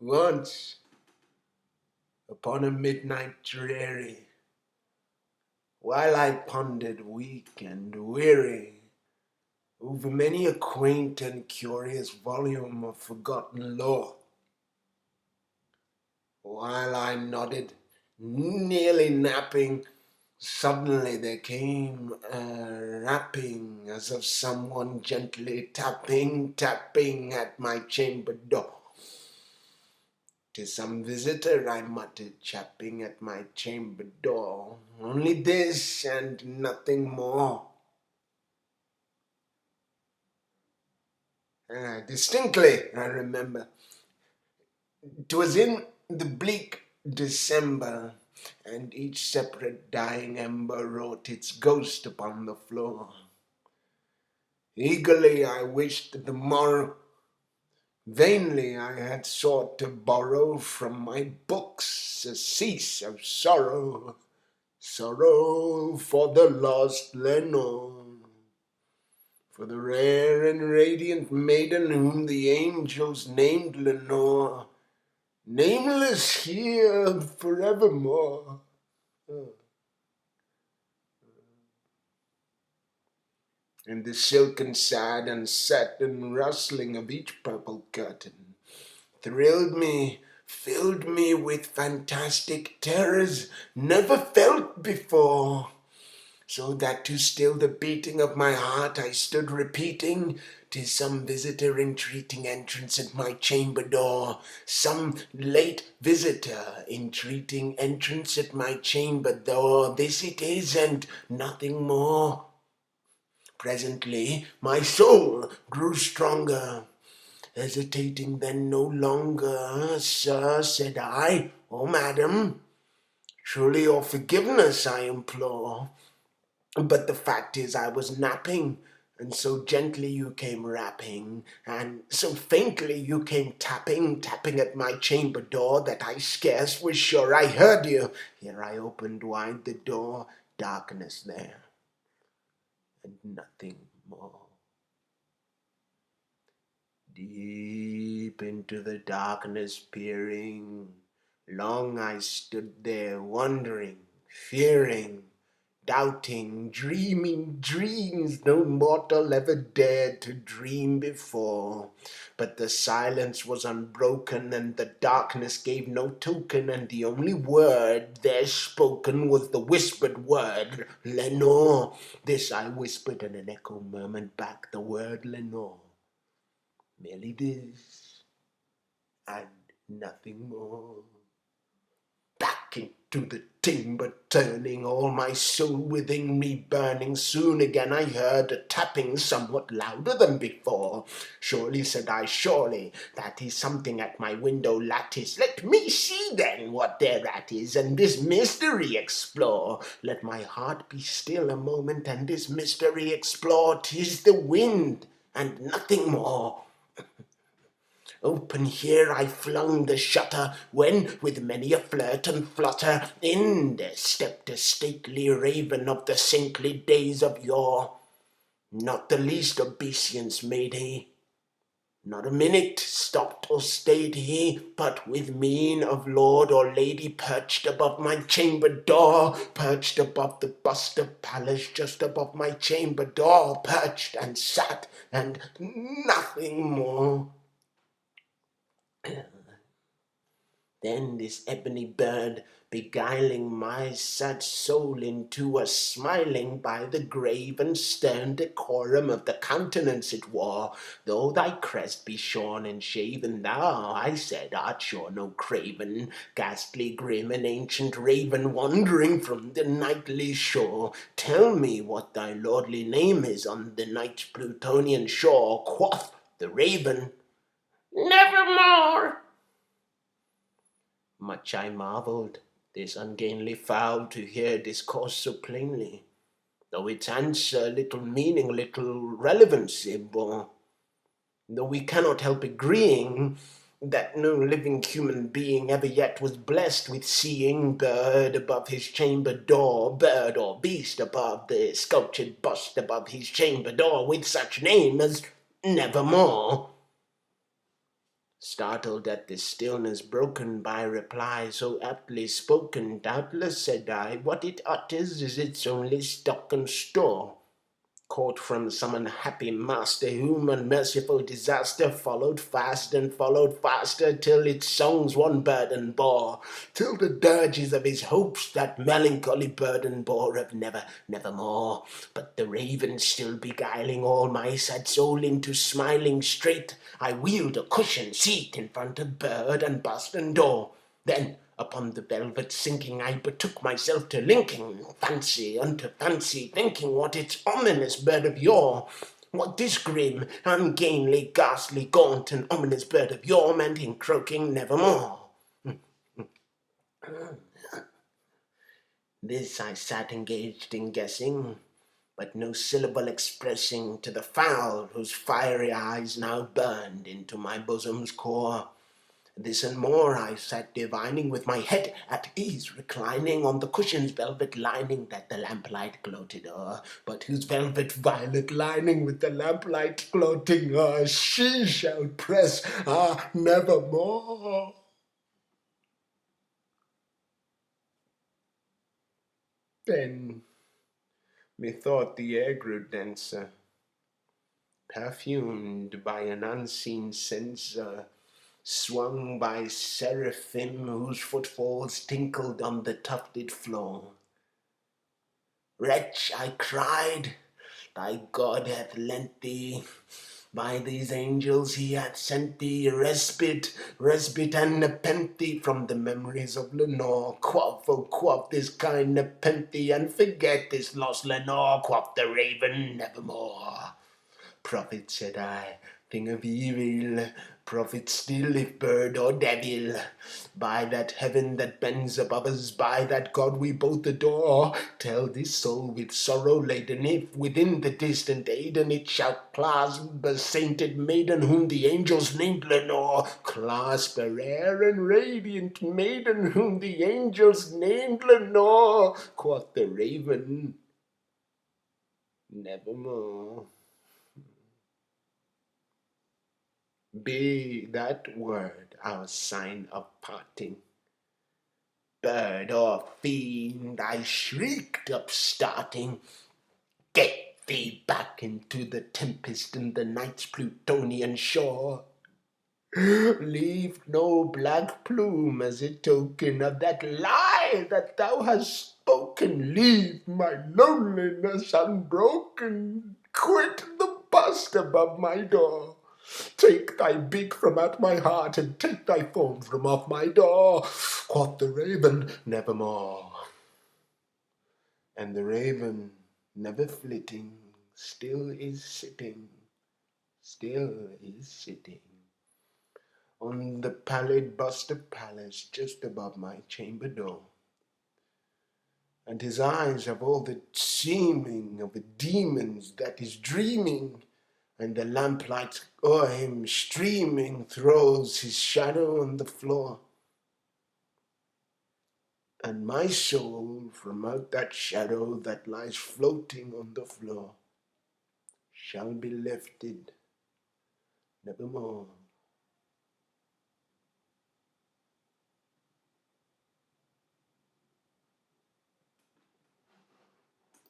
Once, upon a midnight dreary, while I pondered weak and weary over many a quaint and curious volume of forgotten lore, while I nodded, nearly napping, suddenly there came a rapping as of someone gently tapping at my chamber door. "'Tis some visitor," I muttered, "chapping at my chamber door. Only this and nothing more." Distinctly, I remember. 'Twas in the bleak December, and each separate dying ember wrote its ghost upon the floor. Eagerly I wished the morrow. Vainly I had sought to borrow from my books surcease of sorrow, sorrow for the lost Lenore, for the rare and radiant maiden whom the angels named Lenore, nameless here forevermore. And the silken sad and satin rustling of each purple curtain thrilled me, filled me with fantastic terrors never felt before, so that to still the beating of my heart I stood repeating, "'Tis some visitor entreating entrance at my chamber door, some late visitor entreating entrance at my chamber door. This it is and nothing more." Presently my soul grew stronger. Hesitating then no longer, "Sir," said I, "or madam, truly your forgiveness I implore. But the fact is I was napping, and so gently you came rapping, and so faintly you came tapping at my chamber door, that I scarce was sure I heard you." Here I opened wide the door, darkness there, and nothing more. Deep into the darkness peering, long I stood there wondering, fearing, doubting, dreaming dreams no mortal ever dared to dream before. But the silence was unbroken, and the darkness gave no token, and the only word there spoken was the whispered word, "Lenore." This I whispered, and an echo murmured back the word "Lenore." Merely this, and nothing more. Back into the timber turning, all my soul within me burning, soon again I heard a tapping somewhat louder than before. "Surely," said I, "surely, that is something at my window lattice. Let me see then what thereat is, and this mystery explore. Let my heart be still a moment, and this mystery explore. 'Tis the wind, and nothing more." Open here I flung the shutter, when, with many a flirt and flutter, in there stepped a stately raven of the saintly days of yore. Not the least obeisance made he, not a minute stopped or stayed he, but with mien of lord or lady perched above my chamber door, perched above the bust of Pallas, just above my chamber door, perched and sat, and nothing more. Then this ebony bird, beguiling my sad soul into a smiling by the grave and stern decorum of the countenance it wore, "Though thy crest be shorn and shaven, thou," I said, "art sure no craven, ghastly, grim, and ancient raven, wandering from the nightly shore. Tell me what thy lordly name is on the night's Plutonian shore." Quoth the raven, "Nevermore." Much I marvelled this ungainly fowl to hear discourse so plainly, though its answer little meaning, little relevancy bore. Though we cannot help agreeing that no living human being ever yet was blessed with seeing bird above his chamber door, bird or beast above the sculptured bust above his chamber door, with such name as Nevermore. Startled at this stillness broken by reply so aptly spoken, doubtless, said I, what it utters is its only stock and store, caught from some unhappy master whom unmerciful disaster followed fast and followed faster, till its songs one burden bore, till the dirges of his hopes that melancholy burden bore of never, nevermore. But the raven still beguiling all my sad soul into smiling straight, I wheeled a cushioned seat in front of bird and bust and door. Then upon the velvet sinking, I betook myself to linking fancy unto fancy, thinking what its ominous bird of yore, what this grim, ungainly, ghastly, gaunt, and ominous bird of yore meant in croaking nevermore. This I sat engaged in guessing, but no syllable expressing to the fowl whose fiery eyes now burned into my bosom's core. This and more I sat divining, with my head at ease reclining on the cushion's velvet lining that the lamplight gloated o'er, but whose velvet violet lining with the lamplight gloating o'er she shall press, nevermore. Then methought the air grew denser, perfumed by an unseen censer, swung by seraphim whose footfalls tinkled on the tufted floor. Wretch, I cried, thy God hath lent thee, by these angels he hath sent thee respite, respite and nepenthe from the memories of Lenore. Quaff, oh quaff this kind nepenthe, and forget this lost Lenore. Quaff the raven nevermore. Prophet, said I, thing of evil, prophet still if bird or devil, by that heaven that bends above us, by that God we both adore, tell this soul with sorrow laden, if within the distant Aidenn it shall clasp a sainted maiden whom the angels named Lenore, clasp a rare and radiant maiden whom the angels named Lenore. Quoth the raven, nevermore. Be that word our sign of parting. Bird or fiend, I shrieked, upstarting, get thee back into the tempest and the night's Plutonian shore. Leave no black plume as a token of that lie that thou hast spoken. Leave my loneliness unbroken. Quit the bust above my door. Take thy beak from out my heart, and take thy form from off my door. Quoth the raven, nevermore. And the raven, never flitting, still is sitting, still is sitting on the pallid bust of Pallas just above my chamber door. And his eyes have all the seeming of a demon's that is dreaming, and the lamplight o'er him streaming throws his shadow on the floor. And my soul from out that shadow that lies floating on the floor shall be lifted nevermore.